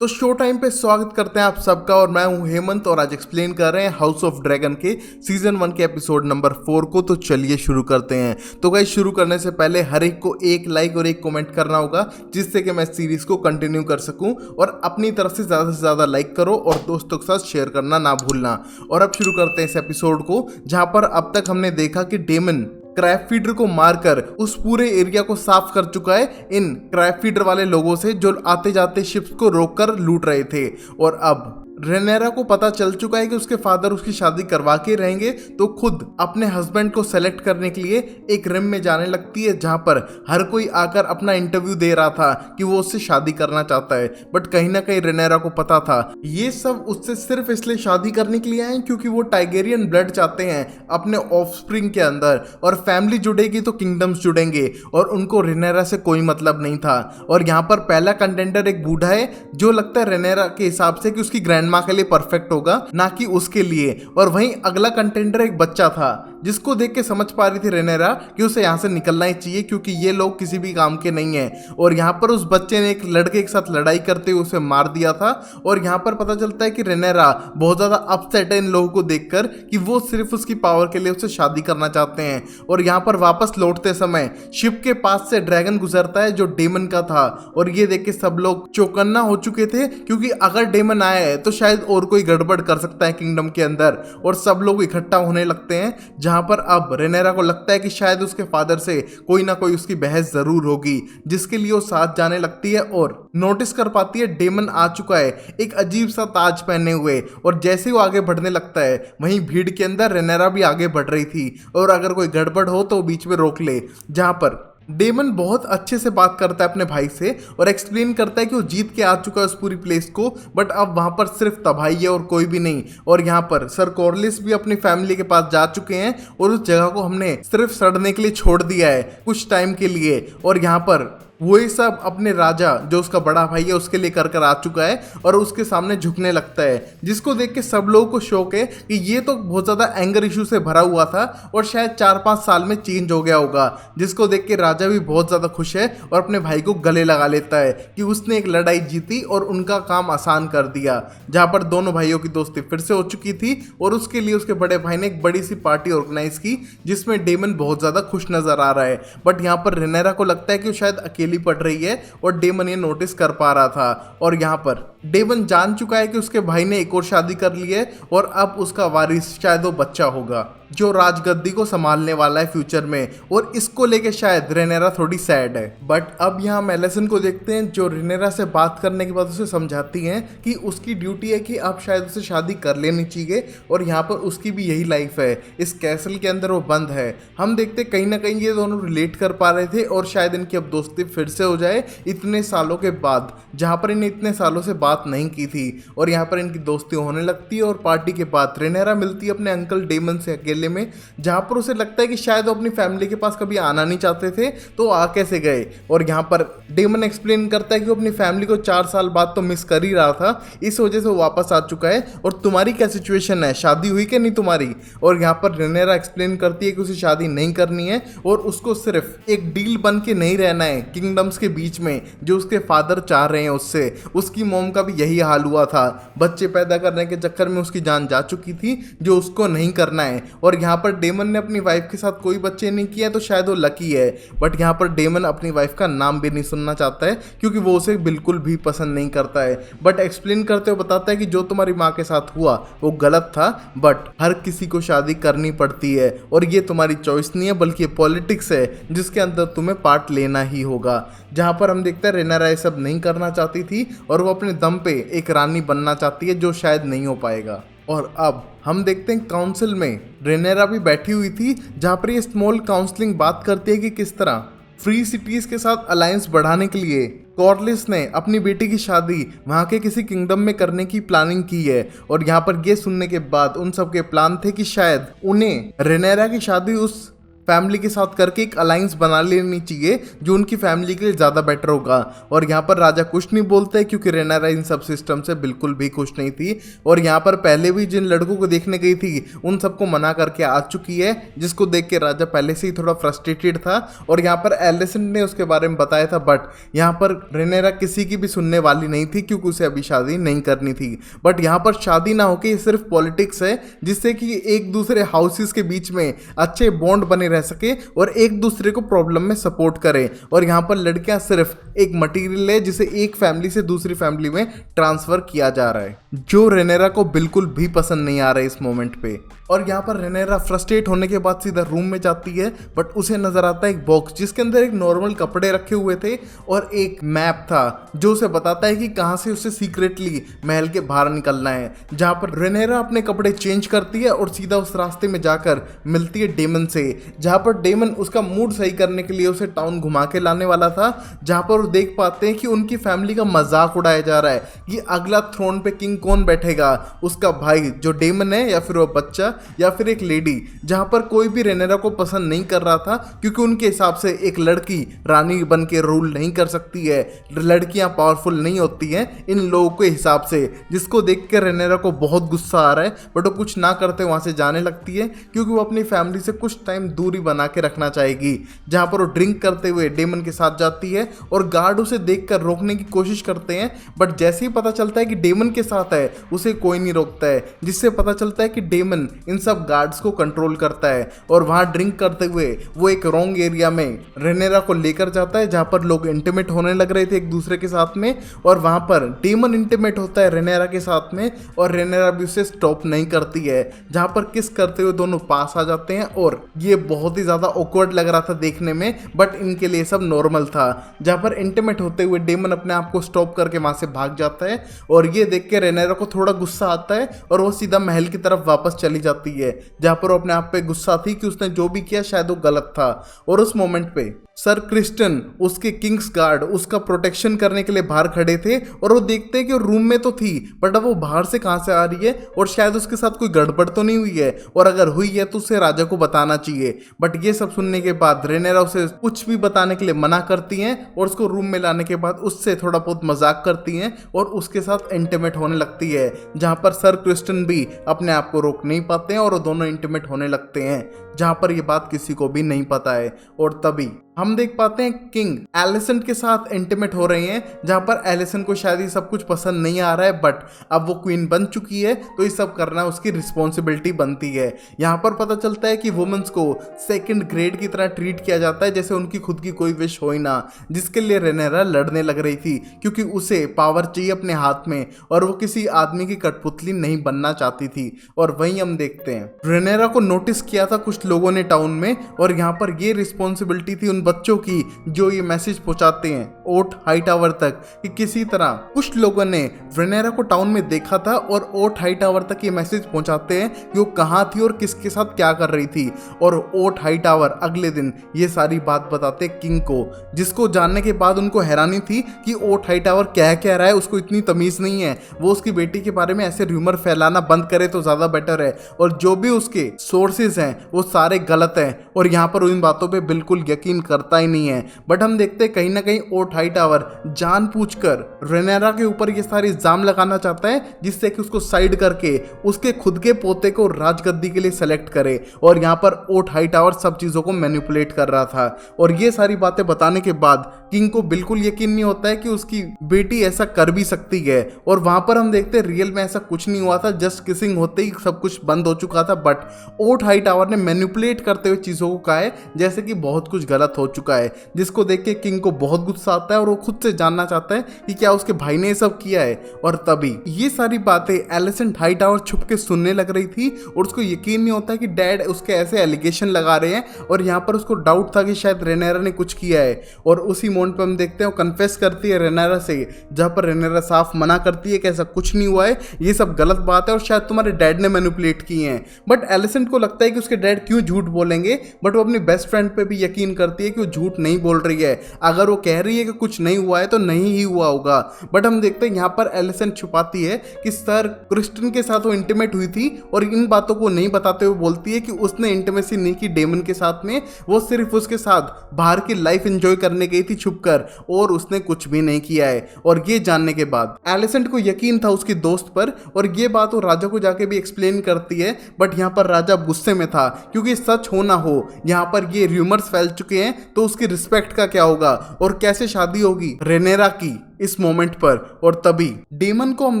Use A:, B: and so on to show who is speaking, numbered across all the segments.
A: तो show time पे स्वागत करते हैं आप सबका। और मैं हूं हेमंत और आज एक्सप्लेन कर रहे हैं हाउस ऑफ ड्रैगन के सीजन 1 के एपिसोड नंबर 4 को। तो चलिए शुरू करते हैं। तो गाइस शुरू करने से पहले हर एक को एक लाइक और एक कमेंट करना होगा, जिससे कि मैं सीरीज को कंटिन्यू कर सकूं। और अपनी तरफ से ज़्यादा लाइक करो और दोस्तों के साथ शेयर करना ना भूलना। और अब शुरू करते हैं इस एपिसोड को, जहां पर अब तक हमने देखा कि डेमन क्रैब फीडर को मारकर उस पूरे एरिया को साफ कर चुका है इन क्रैब फीडर वाले लोगों से जो आते जाते शिप्स को रोककर लूट रहे थे। और अब रेनेरा को पता चल चुका है कि उसके फादर उसकी शादी करवा के रहेंगे, तो खुद अपने हस्बैंड को सेलेक्ट करने के लिए एक रिम में जाने लगती है, जहां पर हर कोई आकर अपना इंटरव्यू दे रहा था कि वो उससे शादी करना चाहता है। बट कहीं ना कहीं रेनेरा को पता था ये सब उससे सिर्फ इसलिए शादी करने के लिए आए क्योंकि वो टाइगेरियन ब्लड चाहते हैं अपने ऑफस्प्रिंग के अंदर, और फैमिली जुड़ेगी तो किंगडम्स जुड़ेंगे, और उनको रेनेरा से कोई मतलब नहीं था। और यहाँ पर पहला कंटेंडर एक बूढ़ा है जो लगता है रेनेरा के हिसाब से कि उसकी ग्रैंड माँ के लिए परफेक्ट होगा, ना कि उसके लिए। और वहीं अगला कंटेंडर एक बच्चा था जिसको देख के समझ पा रही थी रेनेरा कि उसे यहाँ से निकलना ही चाहिए क्योंकि ये लोग किसी भी काम के नहीं है। और यहाँ पर उस बच्चे ने एक लड़के के साथ लड़ाई करते हुए उसे मार दिया था। और यहाँ पर पता चलता है कि रेनेरा बहुत ज्यादा अपसेट है इन लोगों को देखकर कि वो सिर्फ उसकी पावर के लिए उससे शादी करना चाहते हैं। और यहाँ पर वापस लौटते समय शिप के पास से ड्रैगन गुजरता है जो डेमन का था, और ये देख के सब लोग चौकन्ना हो चुके थे क्योंकि अगर डेमन आया है तो शायद और कोई गड़बड़ कर सकता है किंगडम के अंदर। और सब लोग इकट्ठा होने लगते हैं, जहां पर अब रेनेरा को लगता है कि शायद उसके फादर से कोई ना कोई उसकी बहस जरूर होगी, जिसके लिए वो साथ जाने लगती है और नोटिस कर पाती है डेमन आ चुका है एक अजीब सा ताज पहने हुए। और जैसे वो आगे बढ़ने लगता है वहीं भीड़ के अंदर रेनेरा भी आगे बढ़ रही थी, और अगर कोई गड़बड़ हो तो बीच में रोक ले। जहां पर डेमन बहुत अच्छे से बात करता है अपने भाई से और एक्सप्लेन करता है कि वो जीत के आ चुका है उस पूरी प्लेस को, बट अब वहां पर सिर्फ तबाही है और कोई भी नहीं। और यहाँ पर सर कॉर्लिस भी अपनी फैमिली के पास जा चुके हैं और उस जगह को हमने सिर्फ सड़ने के लिए छोड़ दिया है कुछ टाइम के लिए। और यहाँ पर वही सब अपने राजा जो उसका बड़ा भाई है उसके लिए कर आ चुका है और उसके सामने झुकने लगता है, जिसको देख के सब लोगों को शौक है कि ये तो बहुत ज़्यादा एंगर इशू से भरा हुआ था और शायद 4-5 साल में चेंज हो गया होगा। जिसको देख के राजा भी बहुत ज़्यादा खुश है और अपने भाई को गले लगा लेता है कि उसने एक लड़ाई जीती और उनका काम आसान कर दिया। जहाँ पर दोनों भाइयों की दोस्ती फिर से हो चुकी थी और उसके लिए उसके बड़े भाई ने एक बड़ी सी पार्टी ऑर्गेनाइज की, जिसमें डेमन बहुत ज़्यादा खुश नजर आ रहा है। बट यहाँ पर रेनेरा को लगता है कि शायद अकेली पड़ रही है और डेमन ये नोटिस कर पा रहा था। और यहाँ पर डेमन जान चुका है कि उसके भाई ने एक और शादी कर ली है और अब उसका वारिस शायद वो बच्चा होगा जो राजगद्दी को संभालने वाला है फ्यूचर में, और इसको लेके शायद रेनेरा थोड़ी सैड है। बट अब यहाँ हम एलिसन को देखते हैं जो रेनेरा से बात करने के बाद उसे समझाती हैं कि उसकी ड्यूटी है कि अब शायद उसे शादी कर लेनी चाहिए और यहाँ पर उसकी भी यही लाइफ है, इस कैसल के अंदर वो बंद है। हम देखते कहीं ना कहीं ये दोनों रिलेट कर पा रहे थे और शायद इनकी अब दोस्ती फिर से हो जाए इतने सालों के बाद, जहाँ पर इन्हें इतने सालों से बात नहीं की थी। और यहाँ पर इनकी दोस्ती होने लगती है और पार्टी के बाद रेनेरा मिलती है अपने अंकल डेमन से अकेले में, जहां पर उसे लगता है कि शायद वो अपनी फैमिली के पास कभी आना नहीं चाहते थे तो आ कैसे गए। और यहाँ पर डेमन एक्सप्लेन करता है कि वो अपनी फैमिली को 4 साल बाद तो मिस कर ही रहा था, इस वजह से वो वापस आ चुका है। और तुम्हारी क्या सिचुएशन है, शादी हुई कि नहीं तुम्हारी? और यहाँ पर रेनेरा एक्सप्लेन करती है कि उसे शादी नहीं करनी है और उसको सिर्फ एक डील बन के नहीं रहना है किंगडम्स के बीच में जो उसके फादर चाह रहे हैं उससे। उसकी मॉम का भी यही हाल हुआ था, बच्चे पैदा करने के चक्कर में उसकी जान जा चुकी थी जो उसको नहीं करना है। और यहाँ पर डेमन ने अपनी वाइफ के साथ कोई बच्चे नहीं किए तो शायद वो लकी है। बट यहाँ पर डेमन अपनी वाइफ का नाम भी नहीं सुनना चाहता है क्योंकि वो उसे बिल्कुल भी पसंद नहीं करता है। बट एक्सप्लेन करते हुए बताता है कि जो तुम्हारी माँ के साथ हुआ वो गलत था, बट हर किसी को शादी करनी पड़ती है और ये तुम्हारी चॉइस नहीं है बल्कि पॉलिटिक्स है जिसके अंदर तुम्हें पार्ट लेना ही होगा। जहाँ पर हम देखते हैं रेनेरा ये सब नहीं करना चाहती थी और वो अपने दम पे एक रानी बनना चाहती है जो शायद नहीं हो पाएगा। और अब हम देखते हैं काउंसिल में रेनेरा भी बैठी हुई थी, जहाँ पर ये स्मॉल काउंसलिंग बात करती है कि किस तरह फ्री सिटीज के साथ अलायंस बढ़ाने के लिए कॉर्लिस ने अपनी बेटी की शादी वहाँ के किसी किंगडम में करने की प्लानिंग की है। और यहाँ पर ये सुनने के बाद उन सब के प्लान थे कि शायद उन्हें रेनेरा की शादी उस फैमिली के साथ करके एक अलायंस बना लेनी चाहिए जो उनकी फैमिली के लिए ज़्यादा बेटर होगा। और यहाँ पर राजा कुछ नहीं बोलते क्योंकि रेनेरा इन सब सिस्टम से बिल्कुल भी खुश नहीं थी और यहाँ पर पहले भी जिन लड़कों को देखने गई थी उन सबको मना करके आ चुकी है, जिसको देख के राजा पहले से ही थोड़ा फ्रस्ट्रेटेड था। और यहाँ पर एलिसेंट ने उसके बारे में बताया था, बट यहाँ पर रेनेरा किसी की भी सुनने वाली नहीं थी क्योंकि उसे अभी शादी नहीं करनी थी। बट यहाँ पर शादी ना होके ये सिर्फ पॉलिटिक्स है जिससे कि एक दूसरे हाउसेस के बीच में अच्छे बॉन्ड बने रह सके और एक दूसरे को प्रॉब्लम में सपोर्ट करें। और यहाँ पर लड़कियां सिर्फ एक मटेरियल है जिसे एक फैमिली से दूसरी फैमिली में ट्रांसफर किया जा रहा है, जो रेनेरा को बिल्कुल भी पसंद नहीं आ रहा है इस मोमेंट पे। और यहाँ पर रेनेरा फ्रस्ट्रेट होने के बाद सीधा रूम में जाती है, बट उसे नजर आता है एक बॉक्स जिसके अंदर एक नॉर्मल कपड़े रखे हुए थे और एक मैप था जो उसे बताता है कि कहाँ से उसे सीक्रेटली महल के बाहर निकलना है। जहाँ पर रेनेरा अपने कपड़े चेंज करती है और सीधा उस रास्ते में जाकर मिलती है डेमन से, जहाँ पर डेमन उसका मूड सही करने के लिए उसे टाउन घुमा के लाने वाला था। जहाँ पर वो देख पाते हैं कि उनकी फैमिली का मजाक उड़ाया जा रहा है कि अगला थ्रोन पे किंग कौन बैठेगा, उसका भाई जो डेमन है या फिर वो बच्चा या फिर एक लेडी। जहां पर कोई भी रेनेरा को पसंद नहीं कर रहा था क्योंकि उनके हिसाब से एक लड़की रानी बन के रूल नहीं कर सकती है, लड़कियां पावरफुल नहीं होती हैं इन लोगों के हिसाब से। जिसको देख के रेनेरा को बहुत गुस्सा आ रहा है, बट वो कुछ ना करते वहां से जाने लगती है क्योंकि वो अपनी फैमिली से कुछ टाइम दूरी बना के रखना चाहेगी। जहां पर वो ड्रिंक करते हुए डेमन के साथ जाती है और गार्ड उसे देखकर रोकने की कोशिश करते हैं, बट जैसे ही पता चलता है कि डेमन के साथ है उसे कोई नहीं रोकता है, जिससे पता चलता है कि डेमन इन सब गार्ड्स को कंट्रोल करता है। और वहां ड्रिंक करते हुए वो एक रॉन्ग एरिया में रेनेरा को लेकर जाता है जहां पर लोग इंटीमेट होने लग रहे थे एक दूसरे के साथ में, और वहां पर डेमन इंटीमेट होता है रेनेरा के साथ में और रेनेरा भी उसे स्टॉप नहीं करती है। जहां पर किस करते हुए दोनों पास आ जाते हैं और ये बहुत ही ज्यादा ऑकवर्ड लग रहा था देखने में, बट इनके लिए सब नॉर्मल था। जहां पर इंटीमेट होते हुए डेमन अपने आप को स्टॉप करके वहां से भाग जाता है और ये देख के रेनेरा को थोड़ा गुस्सा आता है और वो सीधा महल की तरफ वापस चली जाती है, जहां पर वो अपने आप पे गुस्सा थी कि उसने जो भी किया शायद वो गलत था। और उस मोमेंट पे सर क्रिस्टन उसके किंग्स गार्ड उसका प्रोटेक्शन करने के लिए बाहर खड़े थे और वो देखते हैं कि रूम में तो थी बट अब वो बाहर से कहां से आ रही है और शायद उसके साथ कोई गड़बड़ तो नहीं हुई है, और अगर हुई है तो उसे राजा को बताना चाहिए। बट ये सब सुनने के बाद रेनेरा उसे कुछ भी बताने के लिए मना करती हैं और उसको रूम में लाने के बाद उससे थोड़ा बहुत मजाक करती हैं और उसके साथ इंटीमेट होने लगती है, जहां पर सर क्रिस्टन भी अपने आप को रोक नहीं पाते हैं और वो दोनों इंटीमेट होने लगते हैं, जहां पर ये बात किसी को भी नहीं पता है। और तभी हम देख पाते हैं किंग एलिसेंट के साथ इंटीमेट हो रहे हैं, जहां पर एलिसेंट को शायद ये सब कुछ पसंद नहीं आ रहा है, बट अब वो क्वीन बन चुकी है तो ये सब करना उसकी रिस्पॉन्सिबिलिटी बनती है। यहाँ पर पता चलता है कि वुमेन्स को सेकंड ग्रेड की तरह ट्रीट किया जाता है, जैसे उनकी खुद की कोई विश हो ही ना, जिसके लिए रेनेरा लड़ने लग रही थी क्योंकि उसे पावर चाहिए अपने हाथ में और वो किसी आदमी की कठपुतली नहीं बनना चाहती थी। और वहीं हम देखते हैं रेनेरा को नोटिस किया था कुछ लोगों ने टाउन में, और यहाँ पर ये रिस्पॉन्सिबिलिटी थी उन बच्चों की जो ये मैसेज पहुंचाते हैं ओट हाई टावर तक कि किसी तरह कुछ लोगों ने रेनेरा को टाउन में देखा था और ओट हाई टावर तक ये मैसेज पहुंचाते हैं कि वो कहाँ थी और किसके साथ क्या कर रही थी। और ओट हाई टावर अगले दिन ये सारी बात बताते किंग को, जिसको जानने के बाद उनको हैरानी थी कि ओट हाई टावर कह रहा है, उसको इतनी तमीज नहीं है, वो उसकी बेटी के बारे में ऐसे र्यूमर फैलाना बंद करे तो ज्यादा बेटर है, और जो भी उसके सोर्सेज हैं वो सारे गलत हैं और यहाँ पर उन बातों पे बिल्कुल यकीन करता ही नहीं है। बट हम देखते हैं कहीं ना कहीं ओट हाई टावर जानबूझकर रेनेरा के ऊपर ये सारे इल्जाम लगाना चाहता है जिससे कि उसको साइड करके उसके खुद के पोते को राजगद्दी के लिए सेलेक्ट करे, और यहाँ पर ओट हाई टावर सब चीजों को मैनिपुलेट कर रहा था। और ये सारी बातें बताने के बाद किंग को बिल्कुल यकीन नहीं होता है कि उसकी बेटी ऐसा कर भी सकती है, और वहां पर हम देखते हैं रियल में ऐसा कुछ नहीं हुआ था, जस्ट किसिंग होते ही सब कुछ बंद हो चुका था। बट ओट हाई टावर ने मैनिपुलेट करते हुए चीजों को कहा है जैसे कि बहुत कुछ गलत हो चुका है, जिसको देख के किंग को बहुत गुस्सा आता है और वो खुद से जानना चाहता है कि क्या उसके भाई ने ये सब किया है। और तभी ये सारी बातें एलिसेंट हाई टावर छुप के सुनने लग रही थी और उसको यकीन नहीं होता कि डैड उसके ऐसे एलिगेशन लगा रहे हैं, और यहाँ पर उसको डाउट था कि शायद रेनेरा ने कुछ किया है। और उसी मोमेंट पर हम देखते हैं वो कन्फेस करती है रेनेरा से, जहाँ पर रेनेरा साफ मना करती है कि ऐसा कुछ नहीं हुआ है, ये सब गलत बात है और शायद तुम्हारे डैड ने मैनिपुलेट किए हैं। बट एलिसेंट को लगता है कि उसके डैड क्यों झूठ बोलेंगे, बट वो अपनी बेस्ट फ्रेंड पे भी यकीन करती है कि वो झूठ नहीं बोल रही है। अगर वो कह रही है कि कुछ नहीं हुआ है तो नहीं ही हुआ होगा। बट हम देखते हैं यहाँ पर एलिसन छुपाती है कि सर क्रिस्टिन के साथ वो इंटीमेट हुई थी और इन बातों को नहीं बताते हुए बोलती है कि उसने इंटीमेसी नहीं की डेमन के साथ में, वो सिर्फ उसके साथ बाहर की लाइफ एंजॉय करने गई थी छुपकर और उसने कुछ भी नहीं किया है। और ये जानने के बाद एलिसेंट को यकीन था उसकी दोस्त पर और ये बात वो राजा को जाके भी एक्सप्लेन करती है। बट यहाँ पर राजा गुस्से में था क्योंकि सच हो ना हो यहाँ पर ये र्यूमर्स फैल चुके हैं तो उसकी रिस्पेक्ट का क्या होगा और कैसे शादी होगी रेनेरा की इस मोमेंट पर। और तभी डेमन को हम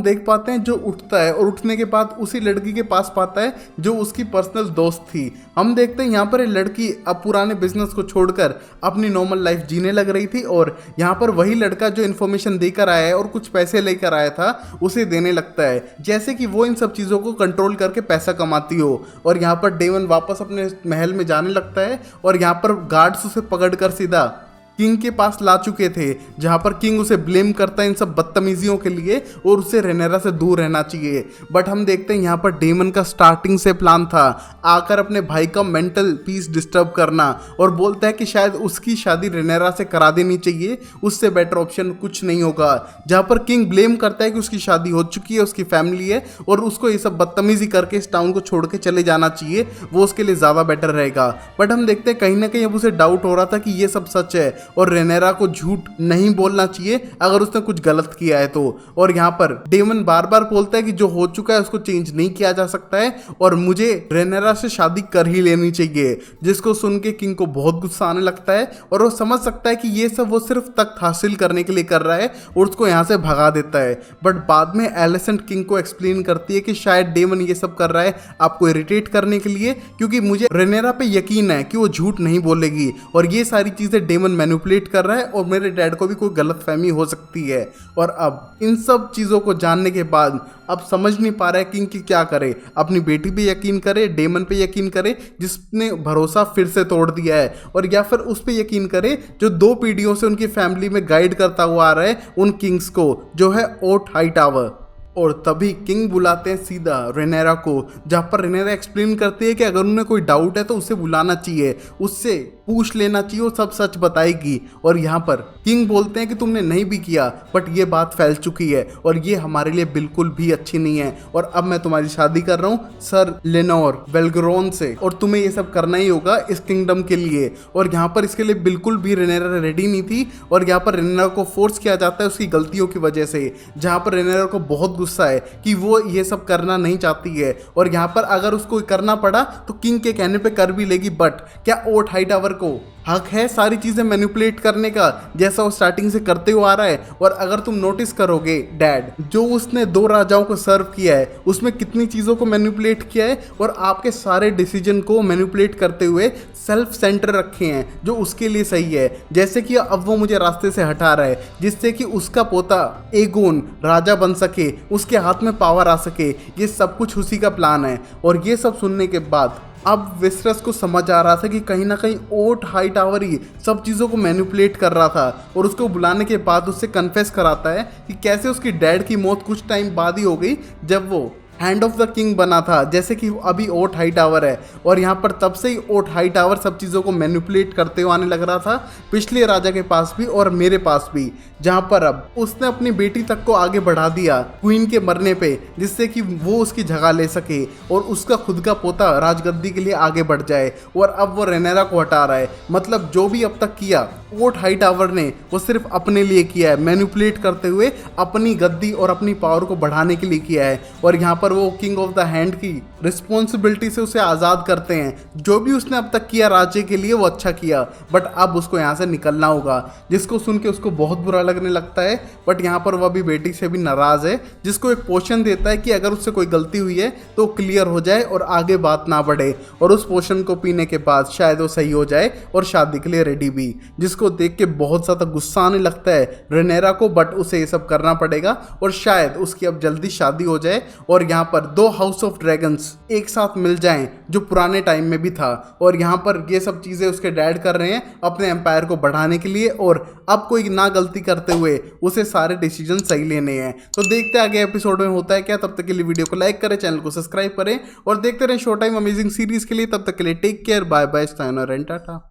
A: देख पाते हैं जो उठता है और उठने के बाद उसी लड़की के पास पाता है जो उसकी पर्सनल दोस्त थी। हम देखते हैं यहाँ पर ये लड़की अब पुराने बिजनेस को छोड़कर अपनी नॉर्मल लाइफ जीने लग रही थी और यहाँ पर वही लड़का जो इन्फॉर्मेशन देकर आया है और कुछ पैसे लेकर आया था उसे देने लगता है, जैसे कि वो इन सब चीज़ों को कंट्रोल करके पैसा कमाती हो। और यहाँ पर डेमन वापस अपने महल में जाने लगता है और यहाँ पर गार्ड्स उसे पकड़कर सीधा किंग के पास ला चुके थे, जहां पर किंग उसे ब्लेम करता है इन सब बदतमीजियों के लिए और उसे रेनेरा से दूर रहना चाहिए। बट हम देखते हैं यहाँ पर डेमन का स्टार्टिंग से प्लान था आकर अपने भाई का मेंटल पीस डिस्टर्ब करना और बोलता है कि शायद उसकी शादी रेनेरा से करा देनी चाहिए, उससे बेटर ऑप्शन कुछ नहीं होगा। जहां पर किंग ब्लेम करता है कि उसकी शादी हो चुकी है, उसकी फैमिली है और उसको ये सब बदतमीजी करके इस टाउन को छोड़ के चले जाना चाहिए, वो उसके लिए ज़्यादा बेटर रहेगा। बट हम देखते हैं कहीं ना कहीं अब उसे डाउट हो रहा था कि ये सब सच है और रेनेरा को झूठ नहीं बोलना चाहिए अगर उसने कुछ गलत किया है तो। और यहाँ पर डेमन बार बार बोलता है कि जो हो चुका है उसको चेंज नहीं किया जा सकता है और मुझे रेनेरा से शादी कर ही लेनी चाहिए, जिसको सुन के किंग को बहुत गुस्सा आने लगता है और वो समझ सकता है कि ये सब वो सिर्फ तख्त हासिल करने के लिए कर रहा है और उसको यहाँ से भगा देता है। बट बाद में एलिसेंट किंग को एक्सप्लेन करती है कि शायद डेमन ये सब कर रहा है आपको इरिटेट करने के लिए, क्योंकि मुझे रेनेरा पे यकीन है कि वो झूठ नहीं बोलेगी और ये सारी चीजें डेमन मैनिपुलेट कर रहा है और मेरे डैड को भी कोई गलतफहमी हो सकती है। और अब इन सब चीज़ों को जानने के बाद अब समझ नहीं पा रहा है किंग की क्या करे, अपनी बेटी पे यकीन करे, डेमन पे यकीन करे जिसने भरोसा फिर से तोड़ दिया है, और या फिर उस पे यकीन करे जो 2 पीढ़ियों से उनकी फैमिली में गाइड करता हुआ आ रहा है उन किंग्स को, जो है ओट हाईटावर। और तभी किंग बुलाते हैं सीधा रेनेरा को, जहाँ पर रेनेरा एक्सप्लेन करती है कि अगर उन्हें कोई डाउट है तो उसे बुलाना चाहिए, उससे पूछ लेना चाहिए, वो सब सच बताएगी। और यहाँ पर किंग बोलते हैं कि तुमने नहीं भी किया बट ये बात फैल चुकी है और ये हमारे लिए बिल्कुल भी अच्छी नहीं है और अब मैं तुम्हारी शादी कर रहा हूँ सर लेनोर वेल्ग्रोन से और तुम्हें ये सब करना ही होगा इस किंगडम के लिए। और यहाँ पर इसके लिए बिल्कुल भी रेनेरा रेडी नहीं थी और यहाँ पर रेनेरा को फोर्स किया जाता है उसकी गलतियों की वजह से, जहाँ पर रेनेरा को बहुत गुस्सा है कि वो ये सब करना नहीं चाहती है और यहाँ पर अगर उसको करना पड़ा तो किंग के कहने पे कर भी लेगी। बट क्या ओट हाईटावर को हक है सारी चीजें मैनिपुलेट करने का जैसा वो स्टार्टिंग से करते हुआ आ रहा है? और अगर तुम नोटिस करोगे डैड जो उसने 2 राजाओं को सर्व किया है उसमें कितनी चीजों को मैनिपुलेट किया है और आपके सारे डिसीजन को मैनिपुलेट करते हुए सेल्फ सेंटर रखे हैं जो उसके लिए सही है। जैसे कि अब वो मुझे रास्ते से हटा रहा है जिससे कि उसका पोता एगोन राजा बन सके, उसके हाथ में पावर आ सके, ये सब कुछ उसी का प्लान है। और ये सब सुनने के बाद अब विसरस को समझ आ रहा था कि कहीं ना कहीं ओट हाईटावर ही सब चीज़ों को मैनिपुलेट कर रहा था और उसको बुलाने के बाद उससे कन्फेस कराता है कि कैसे उसकी डैड की मौत कुछ टाइम बाद ही हो गई जब वो हैंड ऑफ द किंग बना था, जैसे कि अभी ओट हाईटावर है। और यहाँ पर तब से ही ओट हाईटावर सब चीज़ों को मैनिपुलेट करते हुए आने लग रहा था पिछले राजा के पास भी और मेरे पास भी, जहाँ पर अब उसने अपनी बेटी तक को आगे बढ़ा दिया क्वीन के मरने पे, जिससे कि वो उसकी जगह ले सके और उसका खुद का पोता राजगद्दी के लिए आगे बढ़ जाए। और अब वो रेनेरा को हटा रहा है, मतलब जो भी अब तक किया ओट हाईटावर ने वो सिर्फ अपने लिए किया है, मैनिपुलेट करते हुए अपनी गद्दी और अपनी पावर को बढ़ाने के लिए किया है। और यहाँ पर वो किंग ऑफ द हैंड की रिस्पॉन्सिबिलिटी से उसे आज़ाद करते हैं। जो भी उसने अब तक किया राज्य के लिए वो अच्छा किया, बट अब उसको यहाँ से निकलना होगा, जिसको सुन के उसको बहुत बुरा लगने लगता है। बट यहाँ पर वह भी बेटी से भी नाराज़ है, जिसको एक पोशन देता है कि अगर उससे कोई गलती हुई है तो क्लियर हो जाए और आगे बात ना बढ़े। और उस पोशन को पीने के बाद शायद वो सही हो जाए और शादी के लिए रेडी भी, जिसको देख के बहुत ज़्यादा गुस्सा आने लगता है रेनेरा को। बट उसे ये सब करना पड़ेगा और शायद उसकी अब जल्दी शादी हो जाए। और यहाँ
B: यहाँ पर दो हाउस ऑफ ड्रैगन्स एक साथ मिल जाएं जो पुराने टाइम में भी था, और यहाँ पर ये सब चीज़ें उसके डैड कर रहे हैं अपने एम्पायर को बढ़ाने के लिए, और अब कोई ना गलती करते हुए उसे सारे डिसीजन सही लेने हैं। तो देखते हैं आगे एपिसोड में होता है क्या। तब तक के लिए वीडियो को लाइक करें, चैनल को सब्सक्राइब करें और देखते रहें शो टाइम अमेजिंग सीरीज के लिए। तब तक के लिए take care, bye bye, sayonara and Tata.